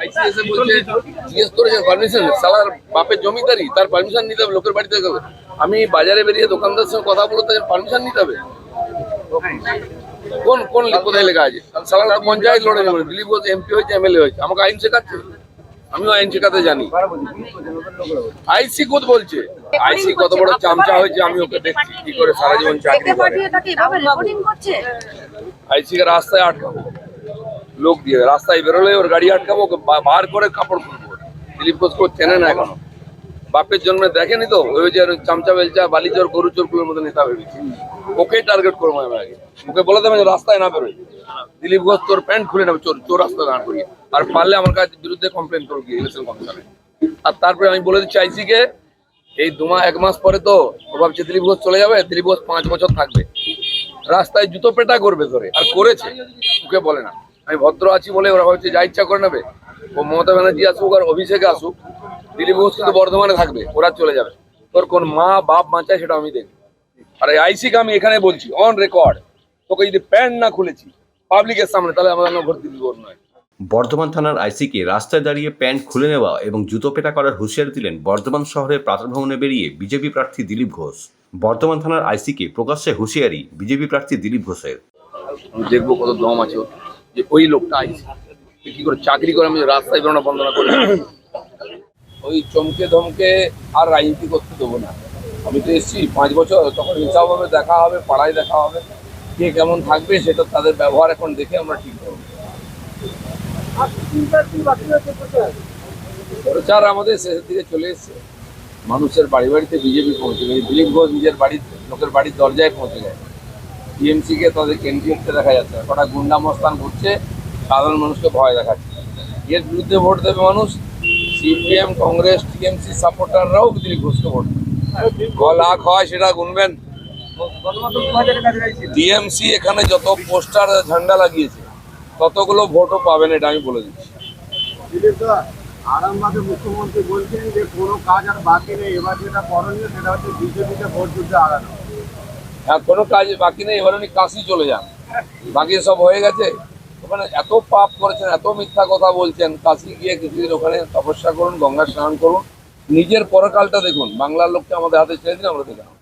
আইসিএসএ বলছে জিজ্ঞেস করেছেন পারমিশন, সালার বাপের জমিদারি, তার পারমিশন নিতে হবে, লোকের বাড়িতে হবে। আমি বাজারে বেরিয়ে দোকানদারের সঙ্গে কথা বলতে পারমিশন নিতে হবে? কোন কোন কোথায় লেখা আছে? সালার তো পঞ্চায়েত লড়ে নেবে, দিলীপ ঘোষ এমপি হয়েছে, এমএলএ হয়েছে, আমাকে আইন শেখাচ্ছে? আমিও আইন শেখাতে জানি। আইসি কোথ বলছে? আইসি কত বড় চামচা হয়েছে আমি ওকে দেখছি কি করে সারা জীবন চাকরি করে। আইসি কে রাস্তায় আটকাবো, লোক দিয়ে রাস্তায় বেরোলে ওর গাড়ি আটকাবো, ওকে বার করে কাপড় খুলবো। দিলীপ ঘোষকে চেনে না এখনো, বাপের জন্মে দেখেনি তো, ভেবেছে চামচা বেলচা বালি চোর গরু চোরগুলোর মতো নেতা ভেবেছি। ওকেই টার্গেট করবো আমি আগে, ওকে বলে দেবে রাস্তায় না বেরোয়, দিলীপ ঘোষ তোর প্যান্ট খুলে নেবে, চোর চোর রাস্তায় দাঁড় করিয়ে, আর পারলে আমার কাছে বিরুদ্ধে কমপ্লেন করবো ইলেকশন কমিশনে। আর তারপরে আমি বলে দিচ্ছি আইসিকে, এই 1 মাস পরে তো ও ভাবছে দিলীপ ঘোষ চলে যাবে, দিলীপ ঘোষ 5 বছর থাকবে, রাস্তায় জুতো পেটা করবে ধরে, আর করেছে, ওকে বলে না। আমি ভদ্র আছি বলে ওরা ভাবছে যা ইচ্ছা করে নেবে। ও মমতা ব্যানার্জি আসুক আর অভিষেকে আসুক, দিলীপ ঘোষ কিন্তু বর্ধমানে থাকবে, ওরা চলে যাবে। তোর কোন মা বাপ বাঁচায় সেটা আমি দেখি। আর এই আইসিকে আমি এখানে বলছি অন রেকর্ড, তোকে যদি প্যান্ট না খুলেছি পাবলিকের সামনে, তাহলে আমার ভোট দিবি ওর নয়। বর্ধমান থানার আইসিকে রাস্তায় দাঁড়িয়ে প্যান্ট খুলে নেওয়া এবং জুতো পেটা করার হুঁশিয়ারি দিলেন বর্ধমান শহরের প্রাতঃভ্রমণে বেরিয়ে বিজেপি প্রার্থী দিলীপ ঘোষ। বর্ধমান থানার আইসিকে প্রকাশ্যে হুঁশিয়ারি বিজেপি প্রার্থী দিলীপ ঘোষের। আমি দেখবো কত দম আছে যে ওই লোকটা আইসি কি করে চাকরি করে, আমি রাস্তায় বেরোনো বন্ধ না করে ওই চমকে ধমকে আর রাজনীতি করতে দেবো না। আমি তো এসেছি 5 বছর, তখন হিসাব হবে, দেখা হবে, পাড়ায় দেখা হবে, কে কেমন থাকবে সেটা তাদের ব্যবহার এখন দেখে আমরা ঠিক করবো। প্রচার আমাদের শেষের দিকে চলে এসছে, মানুষের বাড়ি বাড়িতে বিজেপি পৌঁছে গেছে, দিলীপ ঘোষ নিজের বাড়ির লোকের বাড়ির দরজায় পৌঁছে গেছে। টিএমসি কে তাদের কেন্দ্রীয় দেখা যাচ্ছে, কটা গুন্ডা মস্তান ঘুরছে, সাধারণ মানুষকে ভয় দেখাচ্ছে। এর বিরুদ্ধে ভোট দেবে মানুষ। সিপিএম, কংগ্রেস, টিএমসি সাপোর্টাররাও দিলীপ ঘোষকে ভোট দেবে। লাখ হয় সেটা গুনবেন। টিএমসি এখানে যত পোস্টার ঝান্ডা লাগিয়েছে ততগুলো ভোটও পাবেন, এটা আমি বলে দিচ্ছি। আরামবাগে মুখ্যমন্ত্রী বলছেন যে কোনো কাজ আর বাকি নেই, এবার যেটা করণীয় সেটা হচ্ছে বিজেপিতে ভোট যুদ্ধে আগানো। হ্যাঁ, কোনো কাজ বাকি নেই, এবার উনি কাশি চলে যান, বাকি সব হয়ে গেছে। ওখানে এত পাপ করেছেন, এত মিথ্যা কথা বলছেন, কাশি গিয়ে কিছুদিন ওখানে তপস্যা করুন, গঙ্গা স্নান করুন, নিজের পরকালটা দেখুন। বাংলার লোককে আমাদের হাতে ছেড়ে দিন, আমরা দেখলাম।